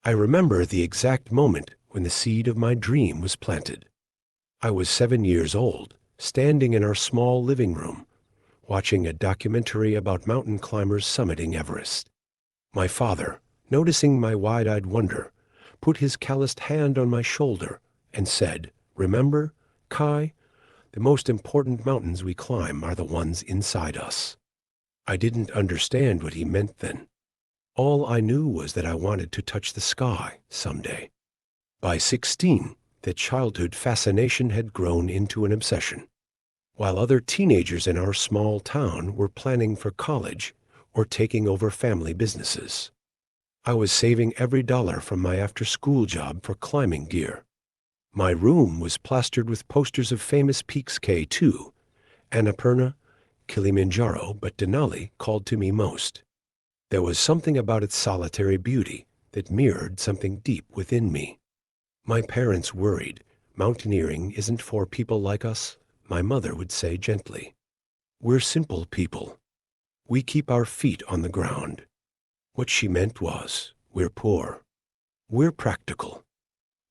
I remember the exact moment when the seed of my dream was planted. I was 7 years old, standing in our small living room, watching a documentary about mountain climbers summiting Everest. My father, noticing my wide-eyed wonder, put his calloused hand on my shoulder and said, "Remember, Kai, the most important mountains we climb are the ones inside us." I didn't understand what he meant then. All I knew was that I wanted to touch the sky someday. By 16, the childhood fascination had grown into an obsession. While other teenagers in our small town were planning for college or taking over family businesses, I was saving every dollar from my after-school job for climbing gear. My room was plastered with posters of famous peaks K2, Annapurna, Kilimanjaro, but Denali called to me most. There was something about its solitary beauty that mirrored something deep within me. My parents worried, "Mountaineering isn't for people like us," my mother would say gently. "We're simple people. We keep our feet on the ground." What she meant was, we're poor. We're practical.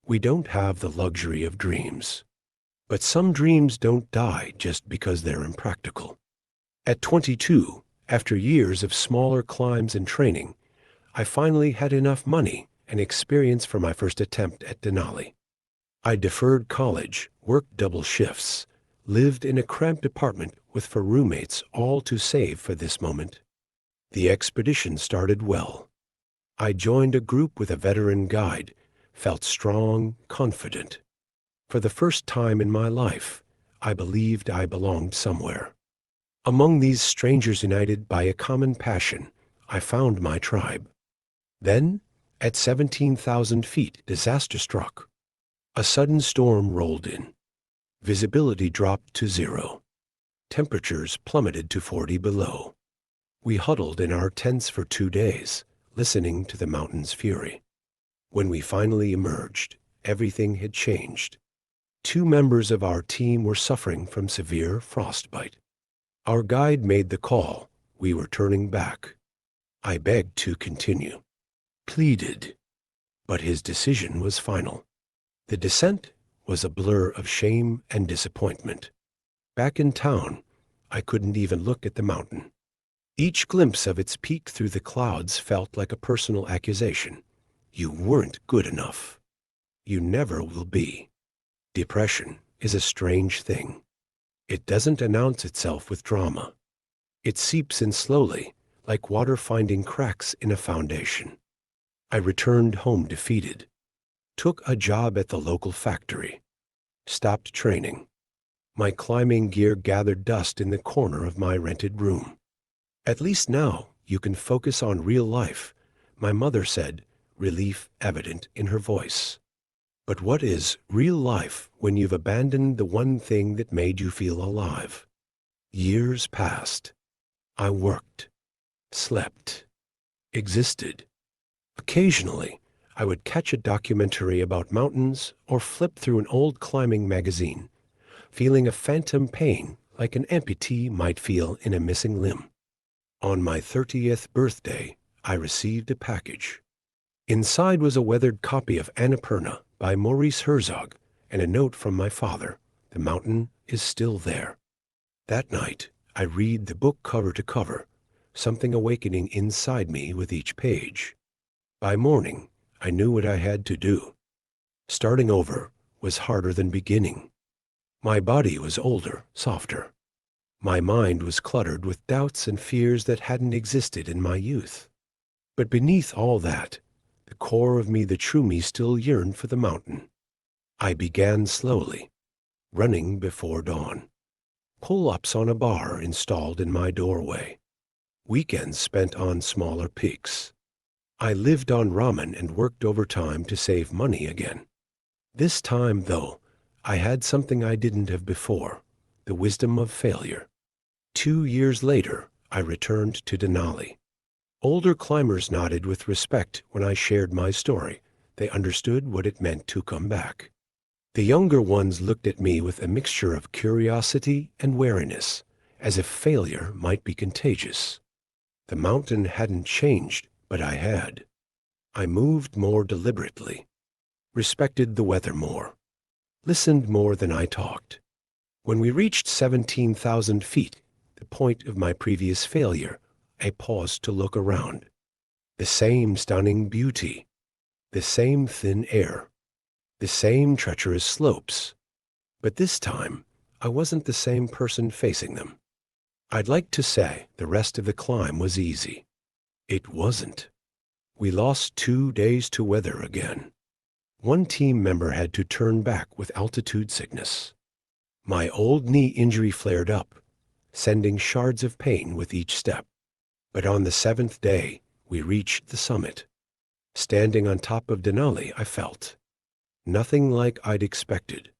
We don't have the luxury of dreams. But some dreams don't die just because they're impractical. At 22, after years of smaller climbs and training, I finally had enough money and experience for my first attempt at Denali. I deferred college, worked double shifts, lived in a cramped apartment with 4 roommates, all to save for this moment. The expedition started well. I joined a group with a veteran guide, felt strong, confident. For the first time in my life, I believed I belonged somewhere. Among these strangers united by a common passion, I found my tribe. Then, at 17,000 feet, disaster struck. A sudden storm rolled in. Visibility dropped to 0. Temperatures plummeted to 40 below. We huddled in our tents for 2 days, listening to the mountain's fury. When we finally emerged, everything had changed. 2 members of our team were suffering from severe frostbite. Our guide made the call. We were turning back. I begged to continue, pleaded, but his decision was final. The descent was a blur of shame and disappointment. Back in town, I couldn't even look at the mountain. Each glimpse of its peak through the clouds felt like a personal accusation. You weren't good enough. You never will be. Depression is a strange thing. It doesn't announce itself with drama. It seeps in slowly, like water finding cracks in a foundation. I returned home defeated, took a job at the local factory, stopped training. My climbing gear gathered dust in the corner of my rented room. "At least now you can focus on real life," my mother said, relief evident in her voice. But what is real life when you've abandoned the one thing that made you feel alive? Years passed. I worked, slept, existed. Occasionally, I would catch a documentary about mountains or flip through an old climbing magazine, feeling a phantom pain like an amputee might feel in a missing limb. On my 30th birthday, I received a package. Inside was a weathered copy of Annapurna by Maurice Herzog and a note from my father. The mountain is still there. That night, I read the book cover to cover, something awakening inside me with each page. By morning, I knew what I had to do. Starting over was harder than beginning. My body was older, softer. My mind was cluttered with doubts and fears that hadn't existed in my youth. But beneath all that, the core of me, the true me, still yearned for the mountain. I began slowly, running before dawn. Pull-ups on a bar installed in my doorway. Weekends spent on smaller peaks. I lived on ramen and worked overtime to save money again. This time, though, I had something I didn't have before, the wisdom of failure. 2 years later, I returned to Denali. Older climbers nodded with respect when I shared my story. They understood what it meant to come back. The younger ones looked at me with a mixture of curiosity and wariness, as if failure might be contagious. The mountain hadn't changed, but I had. I moved more deliberately, respected the weather more, listened more than I talked. When we reached 17,000 feet, the point of my previous failure, I paused to look around. The same stunning beauty, the same thin air, the same treacherous slopes. But this time, I wasn't the same person facing them. I'd like to say the rest of the climb was easy. It wasn't. We lost 2 days to weather again. One team member had to turn back with altitude sickness. My old knee injury flared up, sending shards of pain with each step. But on the 7th day, we reached the summit. Standing on top of Denali, I felt nothing like I'd expected.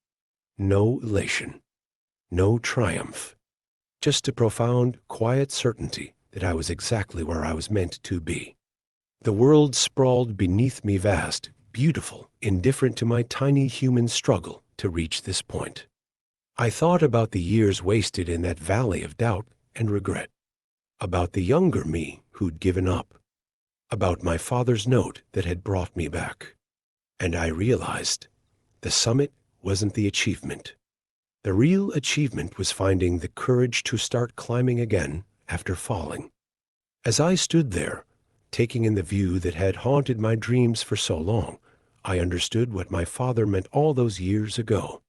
No elation, no triumph, just a profound, quiet certainty that I was exactly where I was meant to be. The world sprawled beneath me, vast, beautiful, indifferent to my tiny human struggle to reach this point. I thought about the years wasted in that valley of doubt and regret, about the younger me who'd given up, about my father's note that had brought me back. And I realized the summit wasn't the achievement. The real achievement was finding the courage to start climbing again after falling. As I stood there, taking in the view that had haunted my dreams for so long, I understood what my father meant all those years ago.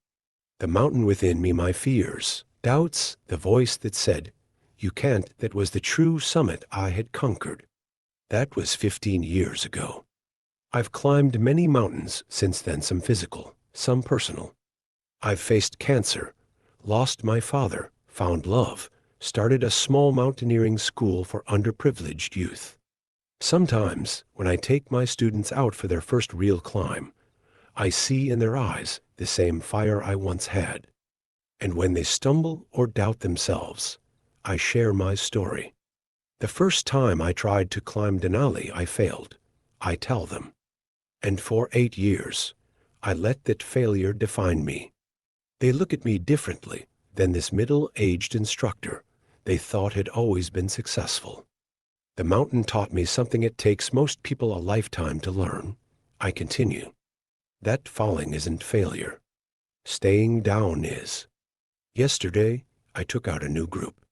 The mountain within me, my fears, doubts, the voice that said, "You can't," that was the true summit I had conquered. That was 15 years ago. I've climbed many mountains since then, some physical, some personal. I've faced cancer, lost my father, found love, started a small mountaineering school for underprivileged youth. Sometimes, when I take my students out for their first real climb, I see in their eyes the same fire I once had. And when they stumble or doubt themselves, I share my story. The first time I tried to climb Denali, I failed. I tell them. And for 8 years, I let that failure define me. They look at me differently than this middle-aged instructor they thought had always been successful. The mountain taught me something it takes most people a lifetime to learn. I continue. That falling isn't failure. Staying down is. Yesterday, I took out a new group.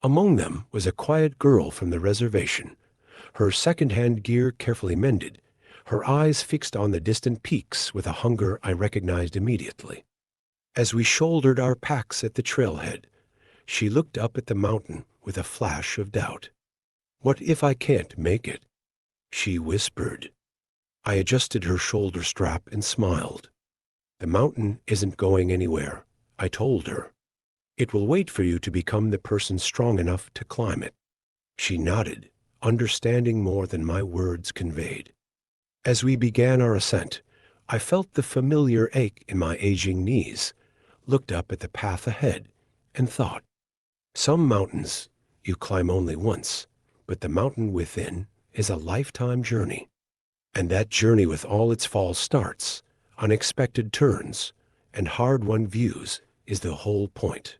Among them was a quiet girl from the reservation, her second-hand gear carefully mended, her eyes fixed on the distant peaks with a hunger I recognized immediately. As we shouldered our packs at the trailhead, she looked up at the mountain with a flash of doubt. "What if I can't make it?" she whispered. I adjusted her shoulder strap and smiled. "The mountain isn't going anywhere," I told her. "It will wait for you to become the person strong enough to climb it." She nodded, understanding more than my words conveyed. As we began our ascent, I felt the familiar ache in my aging knees, looked up at the path ahead, and thought, some mountains you climb only once, but the mountain within is a lifetime journey. And that journey, with all its false starts, unexpected turns, and hard-won views, is the whole point.